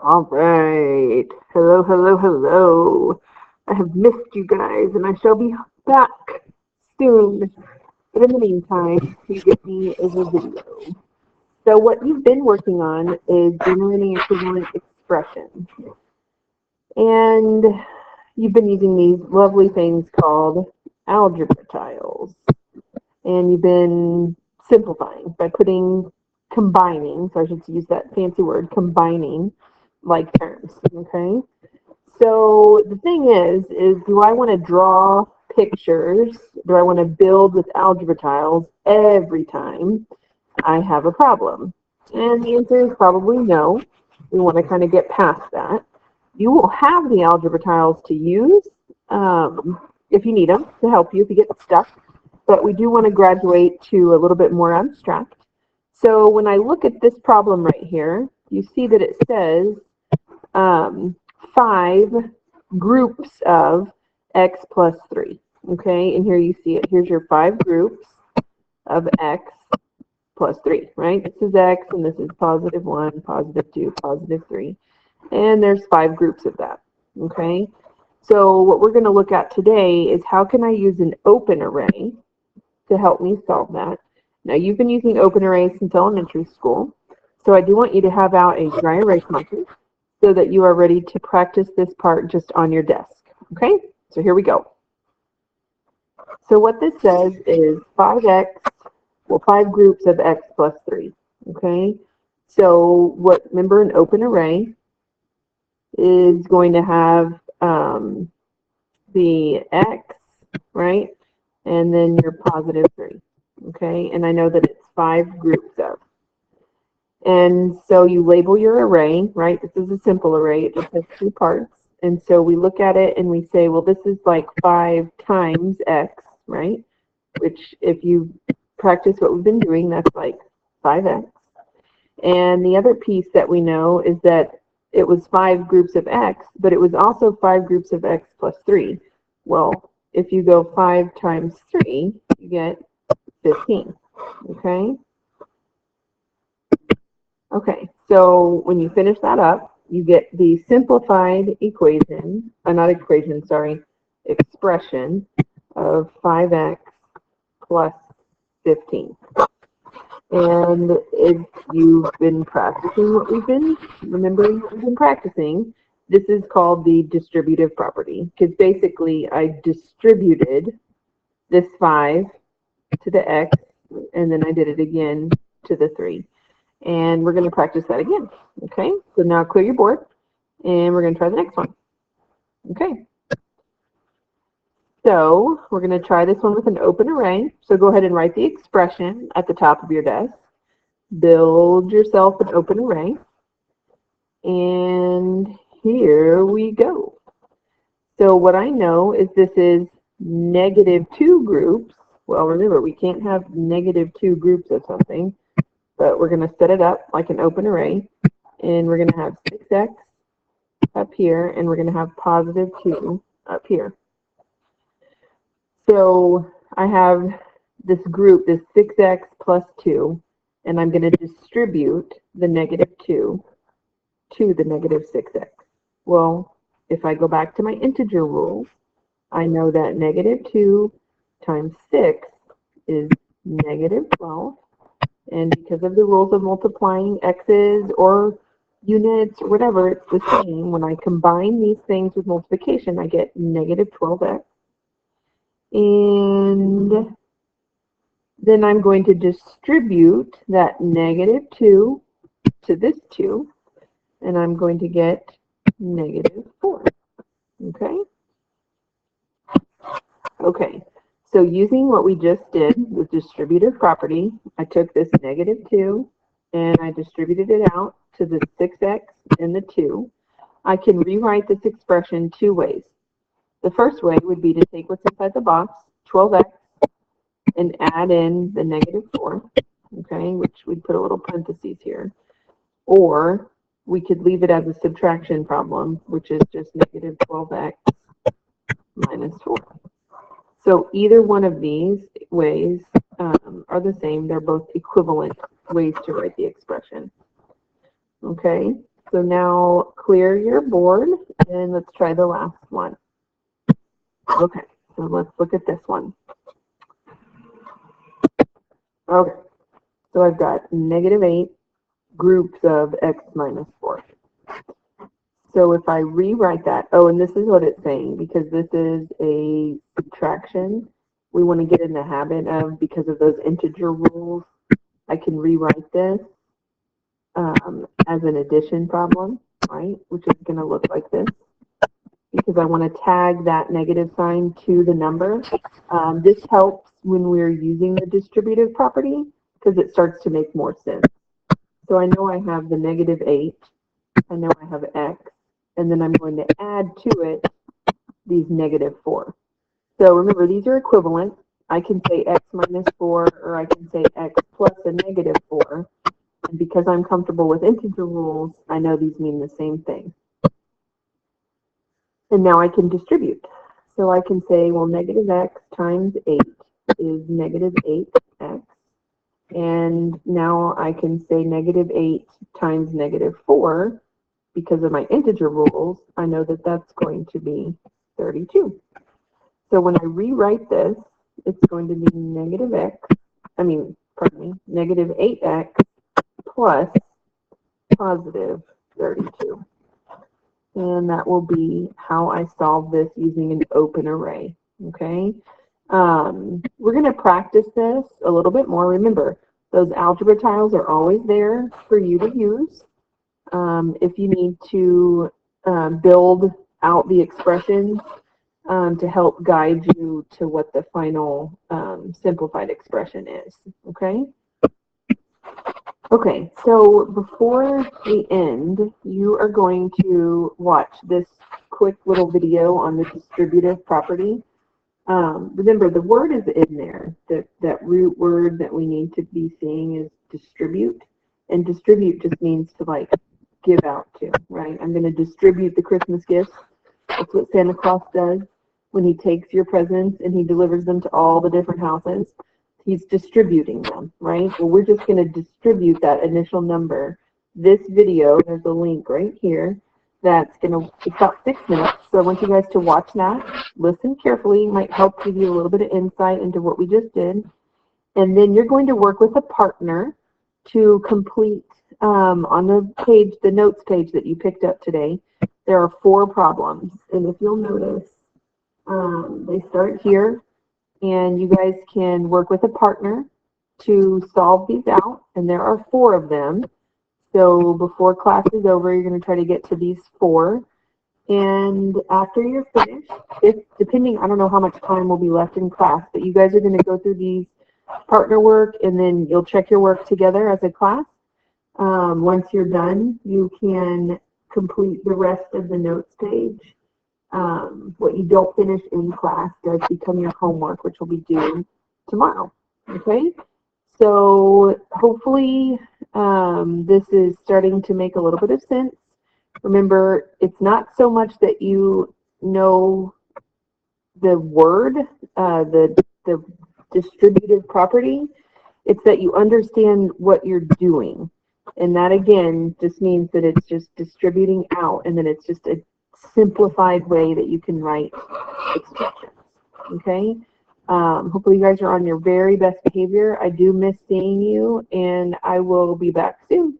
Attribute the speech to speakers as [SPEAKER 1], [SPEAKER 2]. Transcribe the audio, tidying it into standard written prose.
[SPEAKER 1] All right. Hello, hello, hello. I have missed you guys, and I shall be back soon. But in the meantime, you get me as a video. So what you've been working on is generating equivalent expression. And you've been using these lovely things called algebra tiles. And you've been simplifying by combining, so I should use that fancy word, combining like terms, okay? So the thing is do I want to draw pictures? Do I want to build with algebra tiles every time I have a problem? And the answer is probably no. We want to kind of get past that. You will have the algebra tiles to use if you need them to help you if you get stuck. But we do want to graduate to a little bit more abstract. So when I look at this problem right here, you see that it says 5 groups of x plus 3. Okay, and here you see it. Here's your 5 groups of x plus 3, right? This is x, and this is positive 1, positive 2, positive 3. And there's 5 groups of that, okay? So what we're going to look at today is how can I use an open array to help me solve that. Now, you've been using open arrays since elementary school, so I do want you to have out a dry erase marker so that you are ready to practice this part just on your desk, okay? So here we go. So what this says is 5x, well, 5 groups of x plus 3, okay? So remember an open array is going to have the x, right? And then your positive 3, okay? And I know that it's 5 groups of. And so you label your array, right? This is a simple array. It just has 2 parts. And so we look at it and we say, well, this is like 5 times x, right? Which if you practice what we've been doing, that's like 5x. And the other piece that we know is that it was 5 groups of x, but it was also 5 groups of x plus 3. Well, if you go 5 times 3, you get 15, okay? Okay, so when you finish that up, you get the simplified equation, not equation, sorry, expression of 5x plus 15. And if you've been practicing what we've been, remembering what we've been practicing, this is called the distributive property, because basically I distributed this 5 to the x, and then I did it again to the 3. And we're going to practice that again. Okay, so now clear your board, and we're going to try the next one. Okay, so we're going to try this one with an open array. So go ahead and write the expression at the top of your desk. Build yourself an open array. And here we go. So what I know is this is -2 groups. Well, remember, we can't have -2 groups of something. But we're going to set it up like an open array, and we're going to have 6x up here, and we're going to have positive 2 up here. So I have this group, this 6x plus 2, and I'm going to distribute the -2 to the -6x. Well, if I go back to my integer rules, I know that -2 times 6 is -12. And because of the rules of multiplying x's or units or whatever, it's the same. When I combine these things with multiplication, I get -12x. And then I'm going to distribute that -2 to this 2, and I'm going to get -4. Okay? Okay. So using what we just did with distributive property, I took this -2 and I distributed it out to the 6x and the 2. I can rewrite this expression 2 ways. The first way would be to take what's inside the box, 12x, and add in the -4, okay, which we'd put a little parentheses here. Or we could leave it as a subtraction problem, which is just -12x minus 4. So either one of these ways are the same. They're both equivalent ways to write the expression. Okay? So now clear your board and let's try the last one. Okay, so let's look at this one. Okay, so I've got -8 groups of x minus 4. So if I rewrite that, oh, and this is what it's saying, because this is a subtraction, we want to get in the habit of, because of those integer rules, I can rewrite this as an addition problem, right, which is going to look like this, because I want to tag that negative sign to the number. This helps when we're using the distributive property, because it starts to make more sense. So I know I have the -8, I know I have x, and then I'm going to add to it these -4. So remember, these are equivalent. I can say x minus 4, or I can say x plus a -4. And because I'm comfortable with integer rules, I know these mean the same thing. And now I can distribute. So I can say, well, -x times 8 is -8x. And now I can say -8 times -4. Because of my integer rules, I know that that's going to be 32. So when I rewrite this, it's going to be -8x plus positive 32. And that will be how I solve this using an open array, okay? We're going to practice this a little bit more. Remember, those algebra tiles are always there for you to use. If you need to build out the expressions to help guide you to what the final simplified expression is, okay? Okay, so before we end, you are going to watch this quick little video on the distributive property. Remember, the word is in there. That root word that we need to be seeing is distribute. And distribute just means to, like, give out to, right? I'm going to distribute the Christmas gifts. That's what Santa Claus does when he takes your presents and he delivers them to all the different houses. He's distributing them, right? Well, we're just going to distribute that initial number. This video, there's a link right here that's going to, it's about 6 minutes. So I want you guys to watch that. Listen carefully. It might help give you a little bit of insight into what we just did. And then you're going to work with a partner to complete on the page, the notes page that you picked up today. There are 4 problems. And if you'll notice, they start here. And you guys can work with a partner to solve these out. And there are 4 of them. So before class is over, you're going to try to get to these 4. And after you're finished, depending, I don't know how much time will be left in class, but you guys are going to go through these partner work, and then you'll check your work together as a class. Once you're done, you can complete the rest of the notes page. What you don't finish in class does become your homework, which will be due tomorrow. Okay? So hopefully this is starting to make a little bit of sense. Remember, it's not so much that you know the word, the distributive property, it's that you understand what you're doing. And that, again, just means that it's just distributing out, and then it's just a simplified way that you can write expressions. Okay? Hopefully you guys are on your very best behavior. I do miss seeing you, and I will be back soon.